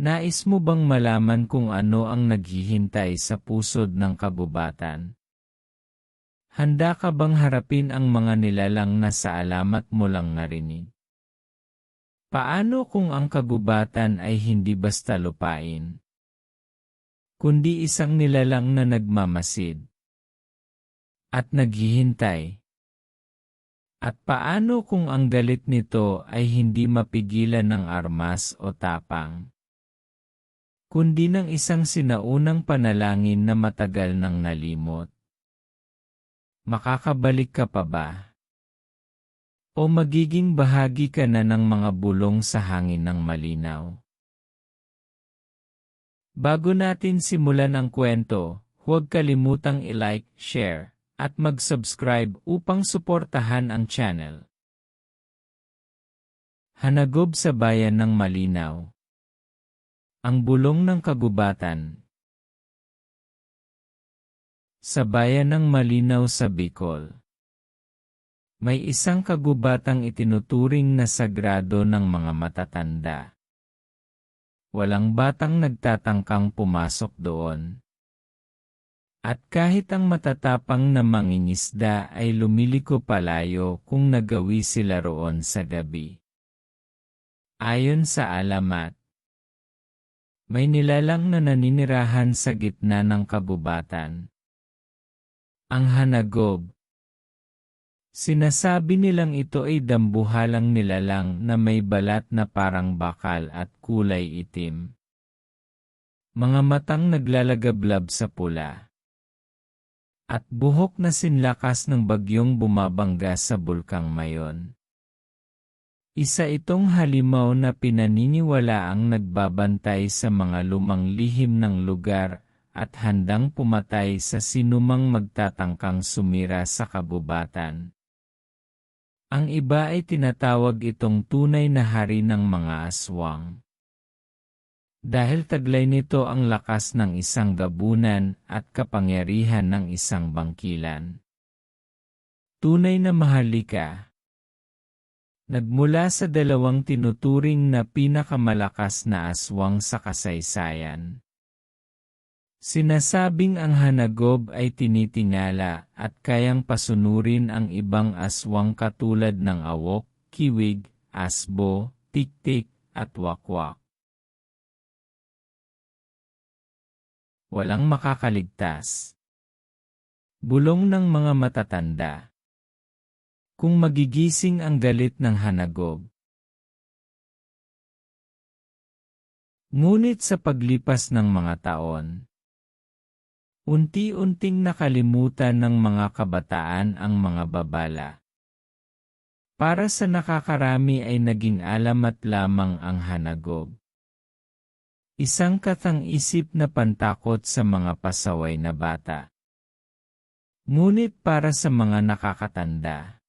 Nais mo bang malaman kung ano ang naghihintay sa pusod ng kabubatan? Handa ka bang harapin ang mga nilalang na sa alamat mo lang narinig? Paano kung ang kagubatan ay hindi basta lupain, kundi isang nilalang na nagmamasid at naghihintay? At paano kung ang galit nito ay hindi mapigilan ng armas o tapang, kundi ng isang sinaunang panalangin na matagal nang nalimot? Makakabalik ka pa ba? O magiging bahagi ka na ng mga bulong sa hangin ng malinaw? Bago natin simulan ang kwento, huwag kalimutang i-like, share, at mag-subscribe upang suportahan ang channel. Hanagob sa bayan ng Malinaw. Ang bulong ng kagubatan. Sa bayan ng Malinaw sa Bicol, may isang kagubatang itinuturing na sagrado ng mga matatanda. Walang batang nagtatangkang pumasok doon. At kahit ang matatapang na mangingisda ay lumiliko palayo kung nagawi sila roon sa gabi. Ayon sa alamat, may nilalang na naninirahan sa gitna ng kabubatan. Ang hanagob. Sinasabi nilang ito ay dambuhalang nilalang na may balat na parang bakal at kulay itim. Mga matang naglalagablab sa pula. At buhok na sinlakas ng bagyong bumabangga sa bulkang Mayon. Isa itong halimaw na pinaniniwalaang nagbabantay sa mga lumang lihim ng lugar at handang pumatay sa sinumang magtatangkang sumira sa kabubatan. Ang iba ay tinatawag itong tunay na hari ng mga aswang. Dahil taglay nito ang lakas ng isang gabunan at kapangyarihan ng isang bangkilan. Tunay na mahalika. Nagmula sa dalawang tinuturing na pinakamalakas na aswang sa kasaysayan. Sinasabing ang hanagob ay tinitingala at kayang pasunurin ang ibang aswang katulad ng awok, kiwig, asbo, tiktik, at wakwak. Walang makakaligtas. Bulong ng mga matatanda. Kung magigising ang galit ng hanagob. Ngunit sa paglipas ng mga taon, unti-unting nakalimutan ng mga kabataan ang mga babala. Para sa nakakarami ay naging alamat lamang ang hanagob. Isang katang-isip na pantakot sa mga pasaway na bata. Ngunit para sa mga nakakatanda,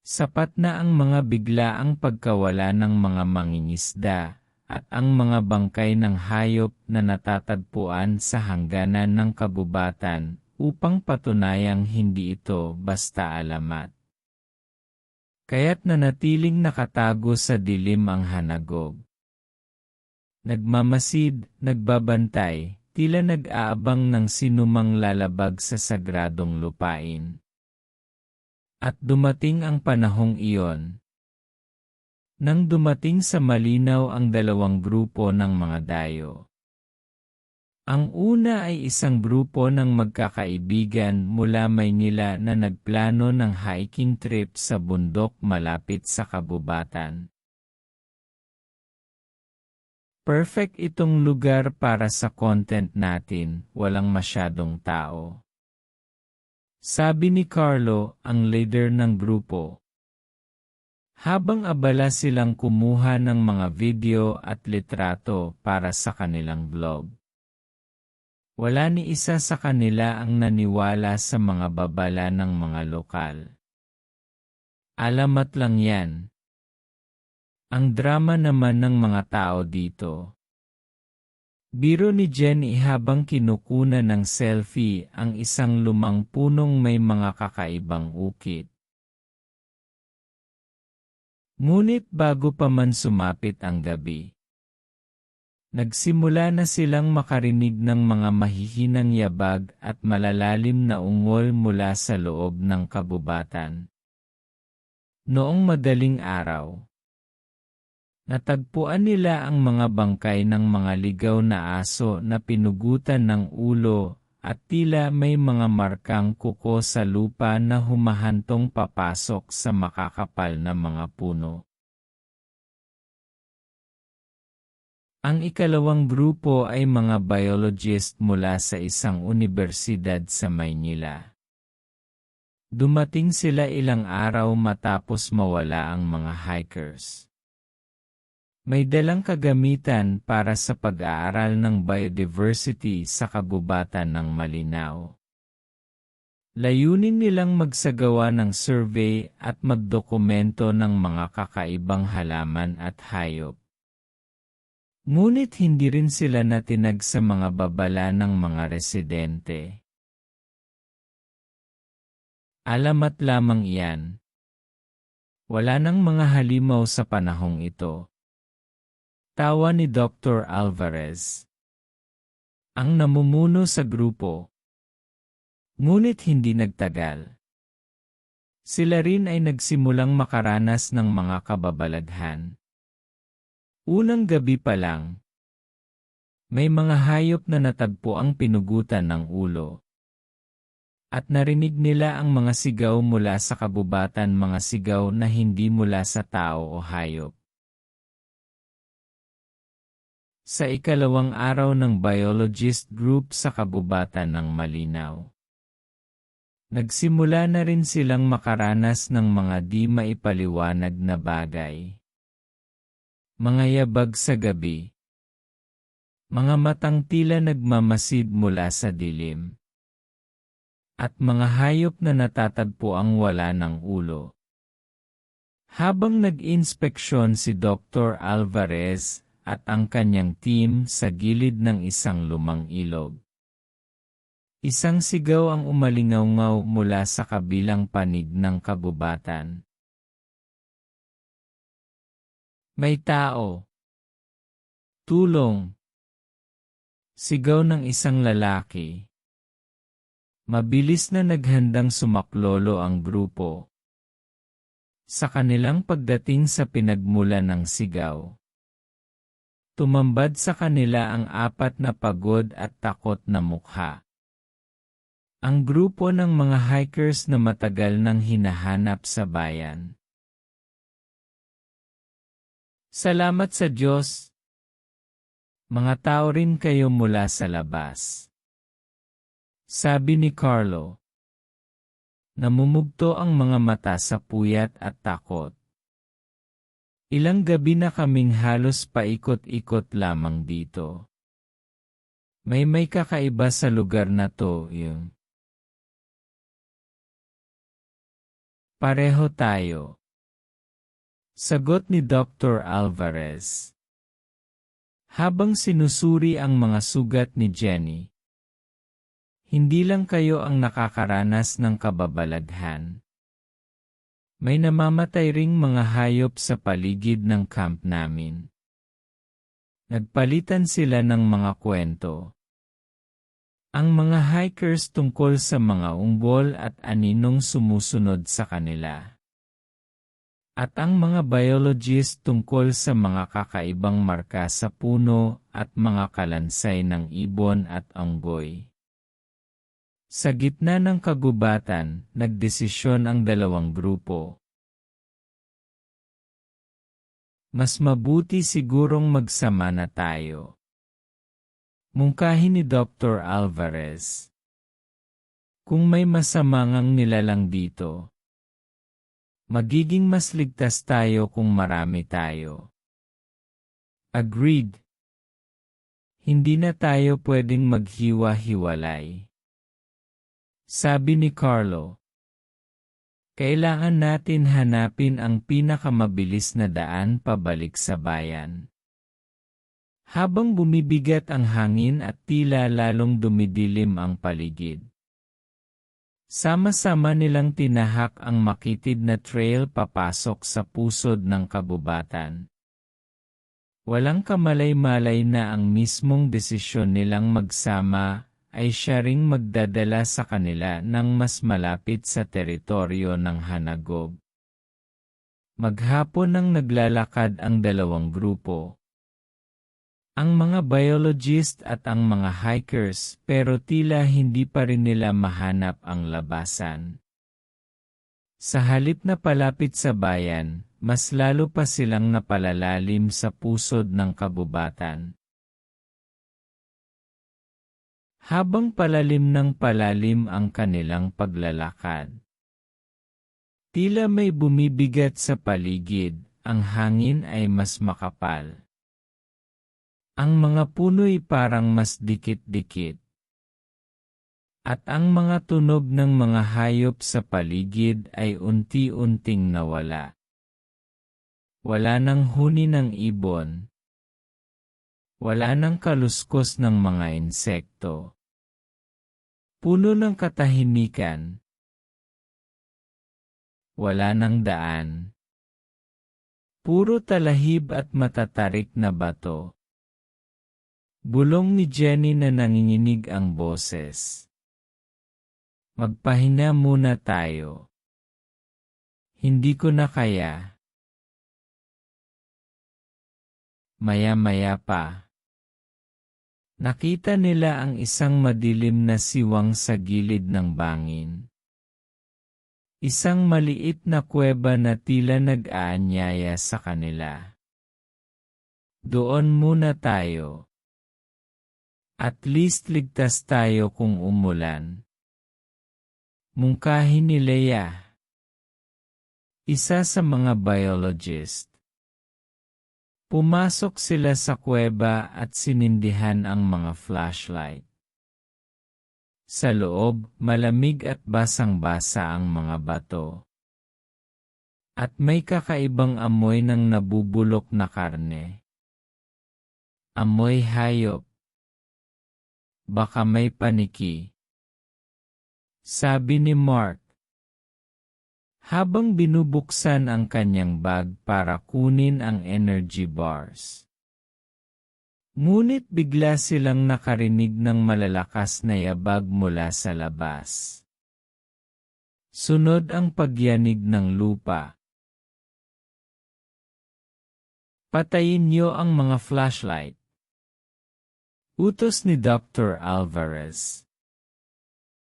sapat na ang mga biglaang pagkawala ng mga mangingisda at ang mga bangkay ng hayop na natatagpuan sa hangganan ng kabubatan upang patunayang hindi ito basta alamat. Kaya't nanatiling nakatago sa dilim ang hanagob. Nagmamasid, nagbabantay, tila nag-aabang ng sinumang lalabag sa sagradong lupain. At dumating ang panahong iyon. Nang dumating sa Malinaw ang dalawang grupo ng mga dayo. Ang una ay isang grupo ng magkakaibigan mula Maynila na nagplano ng hiking trip sa bundok malapit sa kabubatan. Perfect itong lugar para sa content natin, walang masyadong tao. Sabi ni Carlo, ang leader ng grupo. Habang abala silang kumuha ng mga video at litrato para sa kanilang vlog. Wala ni isa sa kanila ang naniwala sa mga babala ng mga lokal. Alamat lang yan. Ang drama naman ng mga tao dito. Biro ni Jenny habang kinukuna ng selfie ang isang lumang punong may mga kakaibang ukit. Ngunit bago pa man sumapit ang gabi, Nagsimula na silang makarinig ng mga mahihinang yabag at malalalim na ungol mula sa loob ng kabubatan. Noong madaling araw, natagpuan nila ang mga bangkay ng mga ligaw na aso na pinugutan ng ulo at tila may mga markang kuko sa lupa na humahantong papasok sa makakapal na mga puno. Ang ikalawang grupo ay mga biologist mula sa isang unibersidad sa Maynila. Dumating sila ilang araw matapos mawala ang mga hikers. May dalang kagamitan para sa pag-aaral ng biodiversity sa kabubatan ng Malinaw. Layunin nilang magsagawa ng survey at magdokumento ng mga kakaibang halaman at hayop. Ngunit hindi rin sila natinag sa mga babala ng mga residente. Alamat lamang iyan. Wala nang mga halimaw sa panahong ito. Tawa ni Dr. Alvarez, ang namumuno sa grupo. Ngunit hindi nagtagal. Sila rin ay nagsimulang makaranas ng mga kababalaghan. Unang gabi pa lang, may mga hayop na natagpo ang pinugutan ng ulo. At narinig nila ang mga sigaw mula sa kabubatan, mga sigaw na hindi mula sa tao o hayop. Sa ikalawang araw ng biologist group sa kabubatan ng Malinaw, nagsimula na rin silang makaranas ng mga di maipaliwanag na bagay. Mga yabag sa gabi. Mga matang tila nagmamasid mula sa dilim. At mga hayop na natatagpo ang wala ng ulo. Habang nag-inspeksyon si Dr. Alvarez at ang kanyang team sa gilid ng isang lumang ilog, isang sigaw ang umalingaw-ngaw mula sa kabilang panig ng kabubatan. May tao. Tulong. Sigaw ng isang lalaki. Mabilis na naghandang sumaklolo ang grupo. Sa kanilang pagdating sa pinagmulan ng sigaw, tumambad sa kanila ang apat na pagod at takot na mukha. Ang grupo ng mga hikers na matagal nang hinahanap sa bayan. Salamat sa Diyos. Mga tao rin kayo mula sa labas. Sabi ni Carlo. Namumugto ang mga mata sa puyat at takot. Ilang gabi na kaming halos paikot-ikot lamang dito. May kakaiba sa lugar na to, yung pareho tayo. Sagot ni Dr. Alvarez. Habang sinusuri ang mga sugat ni Jenny. Hindi lang kayo ang nakakaranas ng kababalaghan. May namamatay ring mga hayop sa paligid ng camp namin. Nagpalitan sila ng mga kwento. Ang mga hikers tungkol sa mga unggoy at aninong sumusunod sa kanila. At ang mga biologist tungkol sa mga kakaibang marka sa puno at mga kalansay ng ibon at unggoy. Sa gitna ng kagubatan, nagdesisyon ang dalawang grupo. Mas mabuti sigurong magsama na tayo. Mungkahi ni Dr. Alvarez. Kung may masama ngang nilalang dito, magiging mas ligtas tayo kung marami tayo. Agreed. Hindi na tayo pwedeng maghiwa-hiwalay. Sabi ni Carlo. Kailangan natin hanapin ang pinakamabilis na daan pabalik sa bayan. Habang bumibigat ang hangin at tila lalong dumidilim ang paligid. Sama-sama nilang tinahak ang makitid na trail papasok sa pusod ng kabubatan. Walang kamalay-malay na ang mismong desisyon nilang magsama ay siya ring magdadala sa kanila ng mas malapit sa teritoryo ng Hanagob. Maghapon nang naglalakad ang dalawang grupo. Ang mga biologist at ang mga hikers, pero tila hindi pa rin nila mahanap ang labasan. Sa halip na palapit sa bayan, mas lalo pa silang napalalalim sa pusod ng kabubatan. Habang palalim ng palalim ang kanilang paglalakad, tila may bumibigat sa paligid, ang hangin ay mas makapal. Ang mga puno'y parang mas dikit-dikit. At ang mga tunog ng mga hayop sa paligid ay unti-unting nawala. Wala nang huni ng ibon. Wala nang kaluskos ng mga insekto. Puno ng katahimikan. Wala nang daan. Puro talahib at matatarik na bato. Bulong ni Jenny na nanginginig ang boses. Magpahinga muna tayo. Hindi ko na kaya. Maya-maya pa. Nakita nila ang isang madilim na siwang sa gilid ng bangin. Isang maliit na kuweba na tila nag-aanyaya sa kanila. Doon muna tayo. At least ligtas tayo kung umulan. Mungkahin ni Leia, isa sa mga biologist. Pumasok sila sa kuweba at sinindihan ang mga flashlight. Sa loob, malamig at basang-basa ang mga bato. At may kakaibang amoy ng nabubulok na karne. Amoy hayop. Baka may paniki. Sabi ni Mark. Habang binubuksan ang kanyang bag para kunin ang energy bars. Ngunit bigla silang nakarinig ng malalakas na yabag mula sa labas. Sunod ang pagyanig ng lupa. Patayin niyo ang mga flashlight. Utos ni Dr. Alvarez.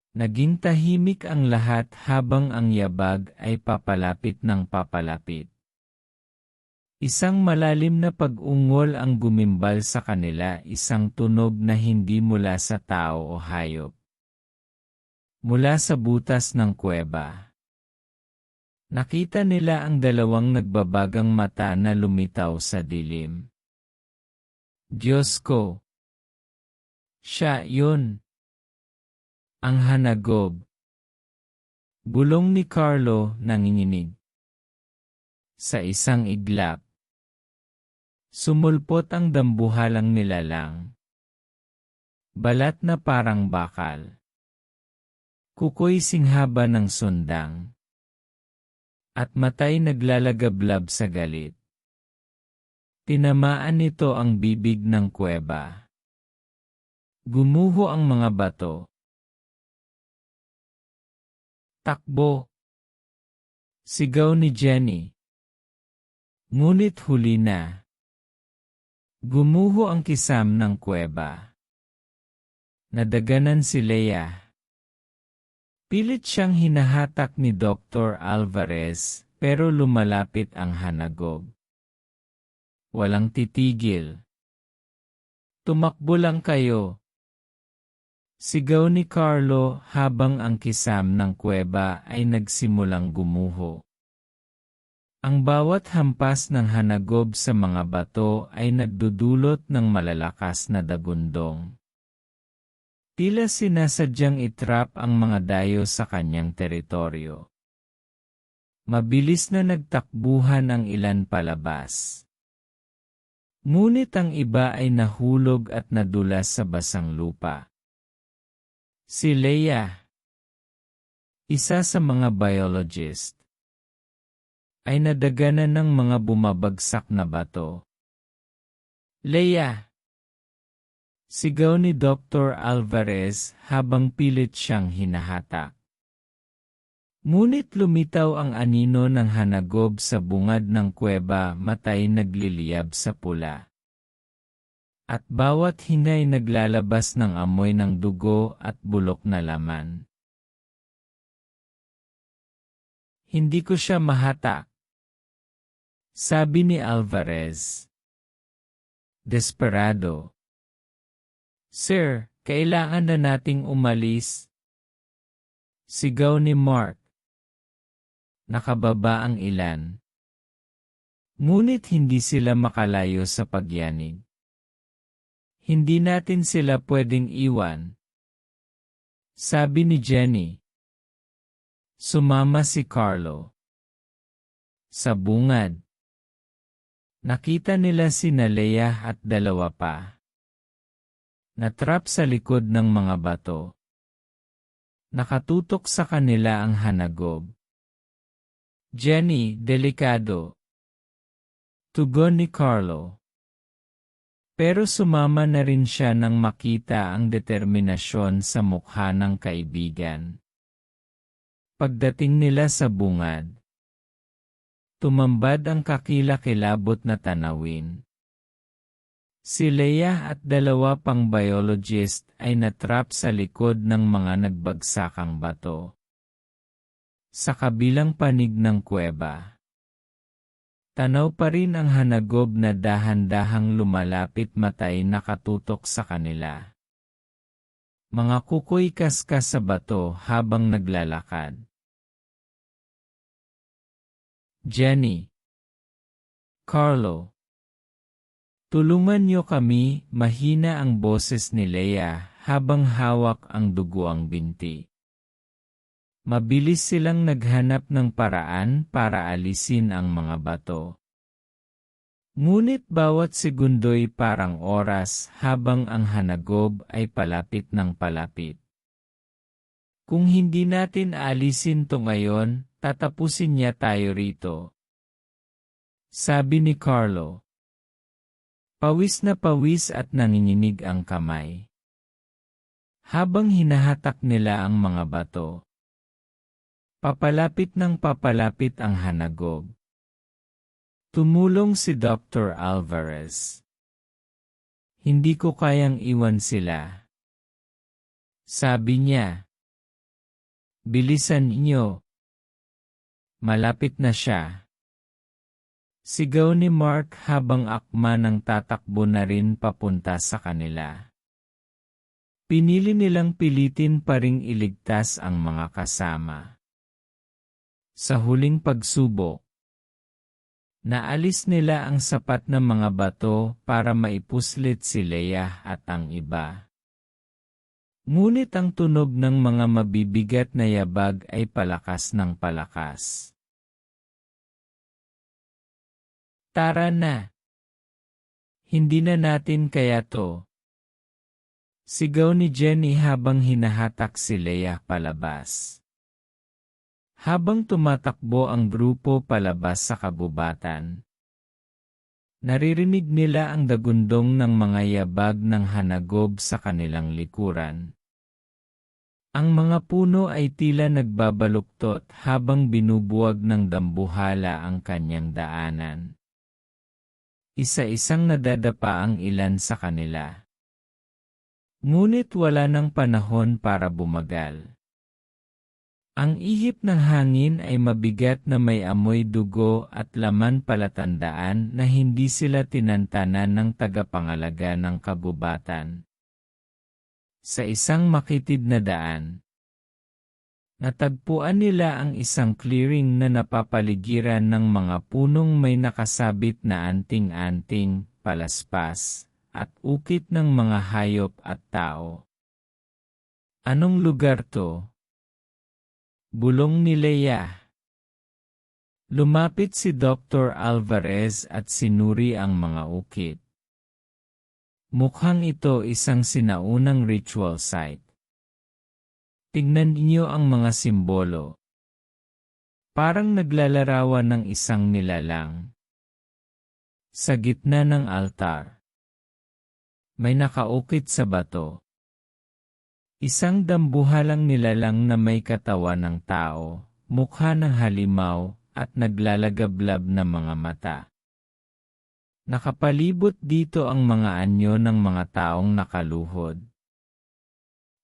Naging tahimik ang lahat habang ang yabag ay papalapit ng papalapit. Isang malalim na pag-ungol ang gumimbal sa kanila, isang tunog na hindi mula sa tao o hayop. Mula sa butas ng kuweba. Nakita nila ang dalawang nagbabagang mata na lumitaw sa dilim. Diyos ko! Siya yun! Ang Hanagob. Bulong ni Carlo nanginginig. Sa isang iglap. Sumulpot ang dambuhalang nilalang. Balat na parang bakal. Kukoy singhaba ng sundang. At matay naglalagablab sa galit. Tinamaan nito ang bibig ng kuweba. Gumuho ang mga bato. Takbo! Sigaw ni Jenny. Ngunit huli na. Gumuho ang kisam ng kuweba. Nadaganan si Leia. Pilit siyang hinahatak ni Dr. Alvarez, pero lumalapit ang Hanagob. Walang titigil. Tumakbo lang kayo. Sigaw ni Carlo habang ang kisam ng kuweba ay nagsimulang gumuho. Ang bawat hampas ng Hanagob sa mga bato ay nagdudulot ng malalakas na dagundong. Tila sinasadyang itrap ang mga dayo sa kanyang teritoryo. Mabilis na nagtakbuhan ang ilan palabas. Ngunit ang iba ay nahulog at nadulas sa basang lupa. Si Leia, isa sa mga biologist, ay nadaganan ng mga bumabagsak na bato. Leia! Sigaw ni Dr. Alvarez habang pilit siyang hinahatak. Ngunit lumitaw ang anino ng hanagob sa bungad ng kuweba, matay nagliliyab sa pula. At bawat hinay naglalabas ng amoy ng dugo at bulok na laman. Hindi ko siya mahatak, sabi ni Alvarez. Desperado. Sir, kailangan na nating umalis. Sigaw ni Mark. Nakababa ang ilan. Ngunit hindi sila makalayo sa pagyanig. Hindi natin sila pwedeng iwan, sabi ni Jenny. Sumama si Carlo. Sa bungad. Nakita nila sina Leia at dalawa pa. Natrap sa likod ng mga bato. Nakatutok sa kanila ang hanagob. Jenny, delikado. Tugon ni Carlo. Pero sumama na rin siya nang makita ang determinasyon sa mukha ng kaibigan. Pagdating nila sa bungad, tumambad ang kakilakilabot na tanawin. Si Leia at dalawa pang biologist ay natrap sa likod ng mga nagbagsakang bato. Sa kabilang panig ng kuweba. Tanaw pa rin ang hanagob na dahan-dahang lumalapit, matay nakatutok sa kanila. Mga kukoy kaskas sa bato habang naglalakad. Jenny. Carlo. Tulungan niyo kami, mahina ang boses ni Leia habang hawak ang duguang binti. Mabilis silang naghanap ng paraan para alisin ang mga bato. Ngunit bawat segundo'y parang oras habang ang hanagob ay palapit ng palapit. Kung hindi natin alisin to ngayon, tatapusin niya tayo rito, sabi ni Carlo. Pawis na pawis at nanginginig ang kamay. Habang hinahatak nila ang mga bato. Papalapit ng papalapit ang hanagob. Tumulong si Dr. Alvarez. Hindi ko kayang iwan sila, sabi niya. Bilisan niyo. Malapit na siya. Sigaw ni Mark habang akma nang tatakbo na rin papunta sa kanila. Pinili nilang pilitin pa ring iligtas ang mga kasama. Sa huling pagsubok, naalis nila ang sapat na mga bato para maipuslit si Leia at ang iba. Ngunit ang tunog ng mga mabibigat na yabag ay palakas ng palakas. Tara na! Hindi na natin kaya to. Sigaw ni Jenny habang hinahatak si Leia palabas. Habang tumatakbo ang grupo palabas sa kabubatan, naririnig nila ang dagundong ng mga yabag ng hanagob sa kanilang likuran. Ang mga puno ay tila nagbabaluktot habang binubuwag ng dambuhala ang kanyang daanan. Isa-isang nadadapa ang ilan sa kanila. Ngunit wala ng panahon para bumagal. Ang ihip ng hangin ay mabigat na may amoy dugo at laman, palatandaan na hindi sila tinantanan ng tagapangalaga ng kagubatan. Sa isang makitid na daan, natagpuan nila ang isang clearing na napapaligiran ng mga punong may nakasabit na anting-anting, palaspas, at ukit ng mga hayop at tao. Anong lugar to? Bulong ni Leia. Lumapit si Dr. Alvarez at sinuri ang mga ukit. Mukhang ito isang sinaunang ritual site. Tignan niyo ang mga simbolo. Parang naglalarawan ng isang nilalang. Sa gitna ng altar. May nakaukit sa bato. Isang dambuhalang nilalang na may katawan ng tao, mukha ng halimaw, at naglalagablab na mga mata. Nakapalibot dito ang mga anyo ng mga taong nakaluhod.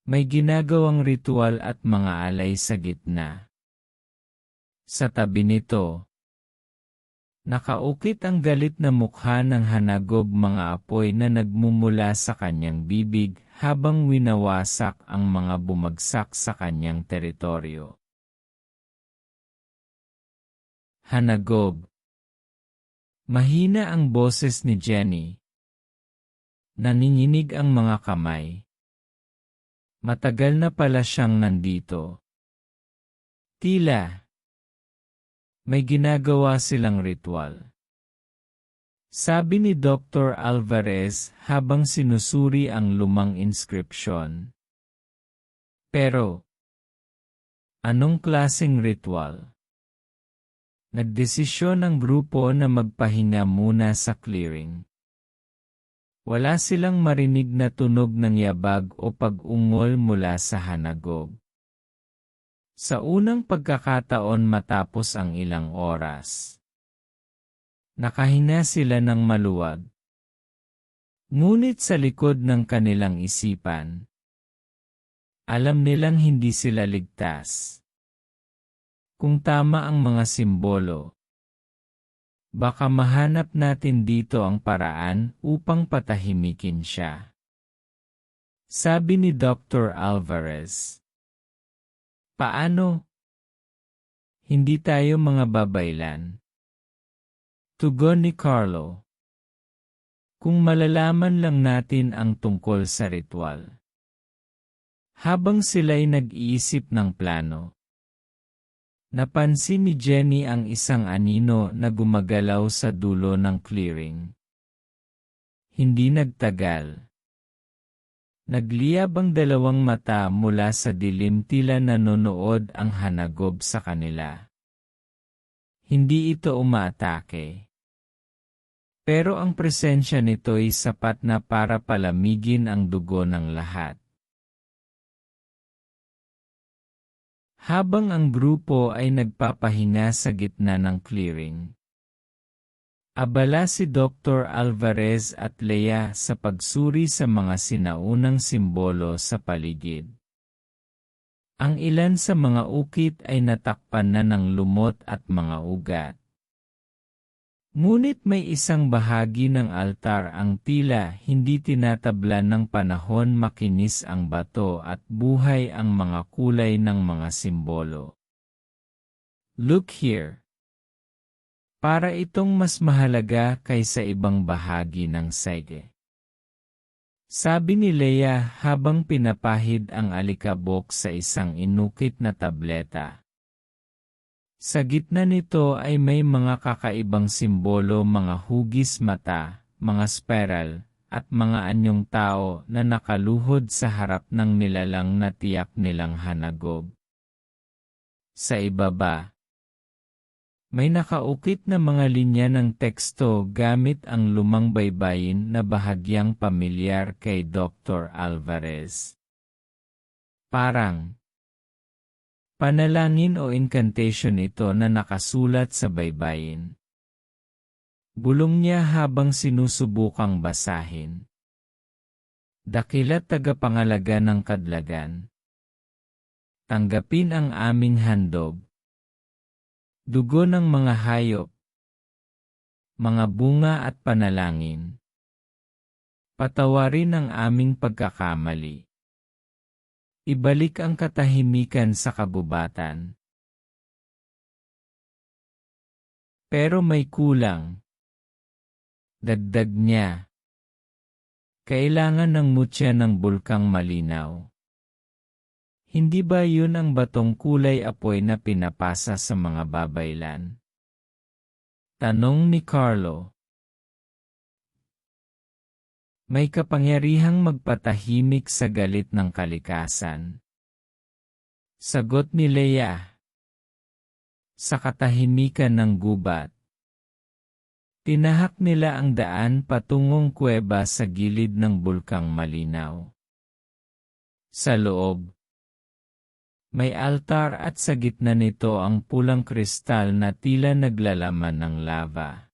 May ginagawang ritual at mga alay sa gitna. Sa tabi nito, nakaukit ang galit na mukha ng hanagob, mga apoy na nagmumula sa kanyang bibig habang winawasak ang mga bumagsak sa kanyang teritoryo. Hanagob. Mahina ang boses ni Jenny. Nanginginig ang mga kamay. Matagal na pala siyang nandito. Tila may ginagawa silang ritual. Sabi ni Dr. Alvarez habang sinusuri ang lumang inskripsyon. Pero, anong klaseng ritual? Nagdesisyon ang grupo na magpahinga muna sa clearing. Wala silang marinig na tunog ng yabag o pag-ungol mula sa hanagob. Sa unang pagkakataon matapos ang ilang oras, nakahinga sila ng maluwag. Ngunit sa likod ng kanilang isipan, alam nilang hindi sila ligtas. Kung tama ang mga simbolo, baka mahanap natin dito ang paraan upang patahimikin siya. Sabi ni Dr. Alvarez. Paano? Hindi tayo mga babaylan. Tugon ni Carlo. Kung malalaman lang natin ang tungkol sa ritual. Habang sila'y nag-iisip ng plano, napansin ni Jenny ang isang anino na gumagalaw sa dulo ng clearing. Hindi nagtagal. Nagliyab ang dalawang mata mula sa dilim, tila nanonood ang hanagob sa kanila. Hindi ito umaatake. Pero ang presensya nito'y sapat na para palamigin ang dugo ng lahat. Habang ang grupo ay nagpapahinga sa gitna ng clearing, abala si Dr. Alvarez at Leia sa pagsuri sa mga sinaunang simbolo sa paligid. Ang ilan sa mga ukit ay natakpan na ng lumot at mga ugat. Ngunit may isang bahagi ng altar ang tila hindi tinatablan ng panahon, makinis ang bato at buhay ang mga kulay ng mga simbolo. Look here. Para itong mas mahalaga kaysa ibang bahagi ng sige. Sabi ni Leia habang pinapahid ang alikabok sa isang inukit na tableta. Sa gitna nito ay may mga kakaibang simbolo, mga hugis mata, mga spiral, at mga anyong tao na nakaluhod sa harap ng nilalang na tiyak nilang hanagob. Sa ibaba, may nakaukit na mga linya ng teksto gamit ang lumang baybayin na bahagyang pamilyar kay Dr. Alvarez. Parang panalangin o incantation ito na nakasulat sa baybayin. Bulong niya habang sinusubukang basahin. Dakila't tagapangalaga ng kadlagan. Tanggapin ang aming handog. Dugo ng mga hayop, mga bunga at panalangin. Patawarin ang aming pagkakamali. Ibalik ang katahimikan sa kabubatan. Pero may kulang. Dagdag niya. Kailangan ng mutya ng bulkang malinaw. Hindi ba yun ang batong kulay apoy na pinapasa sa mga babaylan? Tanong ni Carlo. May kapangyarihang magpatahimik sa galit ng kalikasan. Sagot ni Leia. Sa katahimikan ng gubat. Tinahak nila ang daan patungong kuweba sa gilid ng bulkang malinaw. Sa loob, may altar at sa gitna nito ang pulang kristal na tila naglalaman ng lava.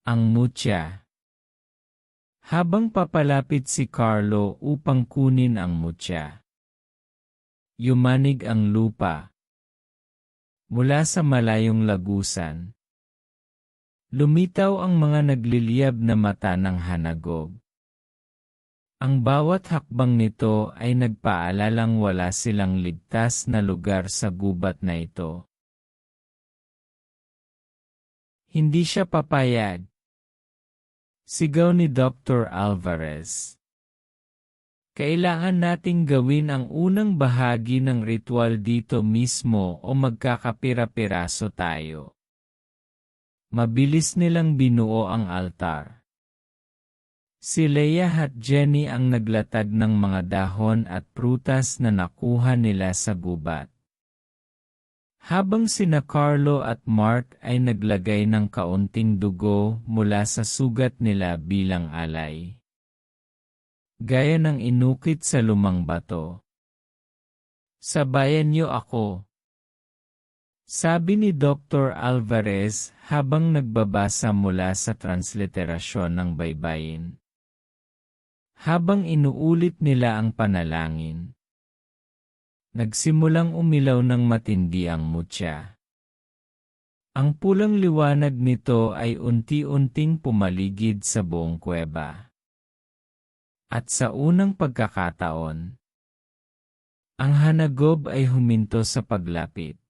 Ang mutya. Habang papalapit si Carlo upang kunin ang mutya, yumanig ang lupa. Mula sa malayong lagusan, lumitaw ang mga nagliliyab na mata ng hanagog. Ang bawat hakbang nito ay nagpaalalang wala silang ligtas na lugar sa gubat na ito. Hindi siya papayag. Sigaw ni Dr. Alvarez. Kailangan nating gawin ang unang bahagi ng ritual dito mismo o magkakapira-piraso tayo. Mabilis nilang binuo ang altar. Si Leia at Jenny ang naglatag ng mga dahon at prutas na nakuha nila sa gubat. Habang sina Carlo at Mark ay naglagay ng kaunting dugo mula sa sugat nila bilang alay. Gaya ng inukit sa lumang bato. Sabayan niyo ako. Sabi ni Dr. Alvarez habang nagbabasa mula sa transliterasyon ng baybayin. Habang inuulit nila ang panalangin, nagsimulang umilaw ng matindi ang mutya. Ang pulang liwanag nito ay unti-unting pumaligid sa buong kuweba. At sa unang pagkakataon, ang hanagob ay huminto sa paglapit.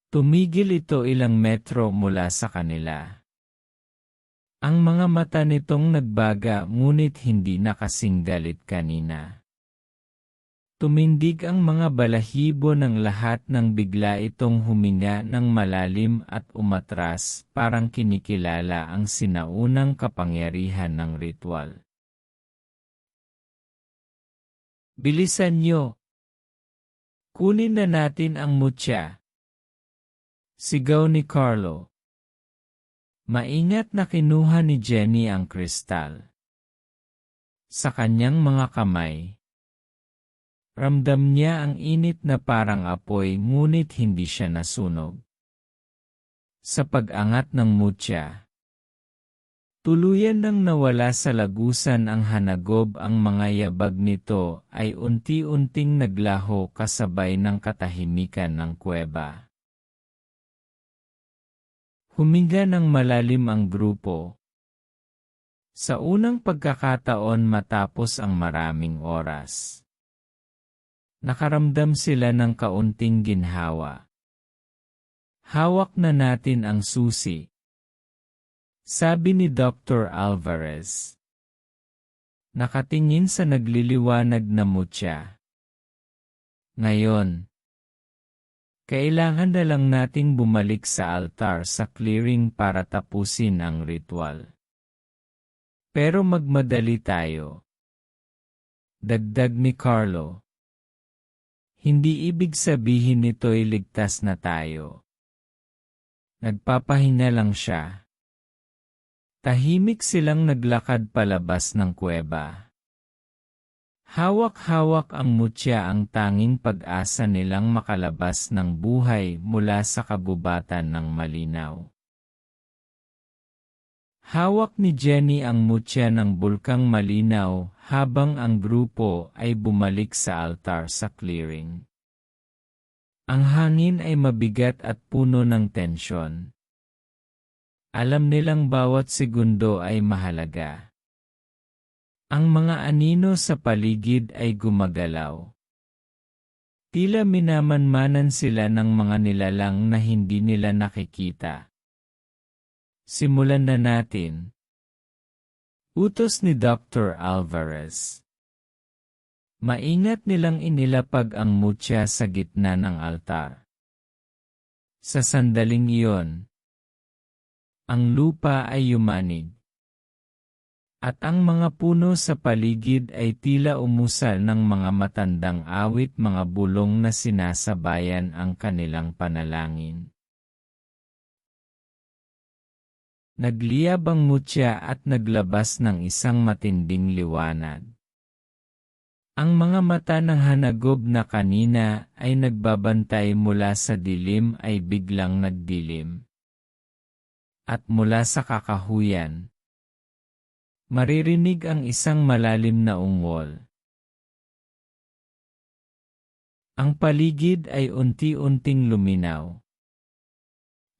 Tumigil ito ilang metro mula sa kanila. Ang mga mata nitong nagbaga ngunit hindi na kasing galit kanina. Tumindig ang mga balahibo ng lahat nang bigla itong huminga ng malalim at umatras parang kinikilala ang sinaunang kapangyarihan ng ritual. Bilisan niyo! Kunin na natin ang mutya! Sigaw ni Carlo. Maingat na kinuha ni Jenny ang kristal. Sa kanyang mga kamay, ramdam niya ang init na parang apoy ngunit hindi siya nasunog. Sa pag-angat ng mutya, tuluyan nang nawala sa lagusan ang hanagob. Ang mga yabag nito ay unti-unting naglaho kasabay ng katahimikan ng kuweba. Huminga ng malalim ang grupo. Sa unang pagkakataon matapos ang maraming oras, nakaramdam sila ng kaunting ginhawa. Hawak na natin ang susi, sabi ni Dr. Alvarez. Nakatingin sa nagliliwanag na mutya. Ngayon, kailangan na lang nating bumalik sa altar sa clearing para tapusin ang ritual. Pero magmadali tayo. Dagdag ni Carlo. Hindi ibig sabihin nito'y ligtas na tayo. Nagpapahinga lang siya. Tahimik silang naglakad palabas ng kuweba. Hawak-hawak ang mutya, ang tanging pag-asa nilang makalabas ng buhay mula sa kagubatan ng malinaw. Hawak ni Jenny ang mutya ng bulkang malinaw habang ang grupo ay bumalik sa altar sa clearing. Ang hangin ay mabigat at puno ng tensyon. Alam nilang bawat segundo ay mahalaga. Ang mga anino sa paligid ay gumagalaw. Tila minamanmanan sila ng mga nilalang na hindi nila nakikita. Simulan na natin. Utos ni Dr. Alvarez. Maingat nilang inilapag ang mutya sa gitna ng altar. Sa sandaling iyon, ang lupa ay yumanig. At ang mga puno sa paligid ay tila umusal ng mga matandang awit, mga bulong na sinasabayan ang kanilang panalangin. Nagliyab ang mutya at naglabas ng isang matinding liwanag. Ang mga mata ng hanagob na kanina ay nagbabantay mula sa dilim ay biglang nagdilim. At mula sa kakahuyan, maririnig ang isang malalim na ungol. Ang paligid ay unti-unting luminaw.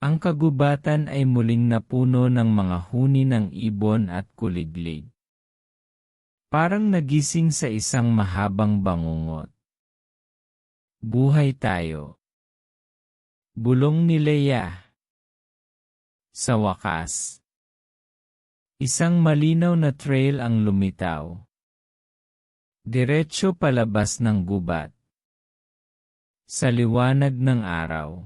Ang kagubatan ay muling napuno ng mga huni ng ibon at kuliglig. Parang nagising sa isang mahabang bangungot. Buhay tayo. Bulong ni Leia. Sa wakas, isang malinaw na trail ang lumitaw. Diretso palabas ng gubat. Sa liwanag ng araw,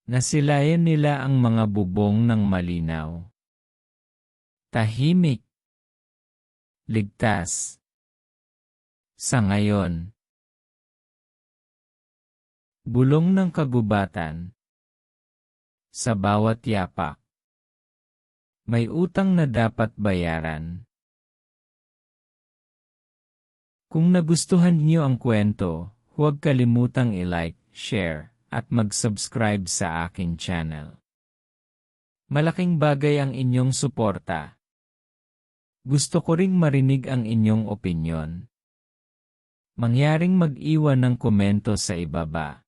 nasilayan nila ang mga bubong ng malinaw. Tahimik. Ligtas. Sa ngayon. Bulong ng kagubatan. Sa bawat yapak, may utang na dapat bayaran. Kung nagustuhan niyo ang kwento, huwag kalimutang i-like, share, at mag-subscribe sa akin channel. Malaking bagay ang inyong suporta. Gusto ko ring marinig ang inyong opinyon. Mangyaring mag-iwan ng komento sa ibaba.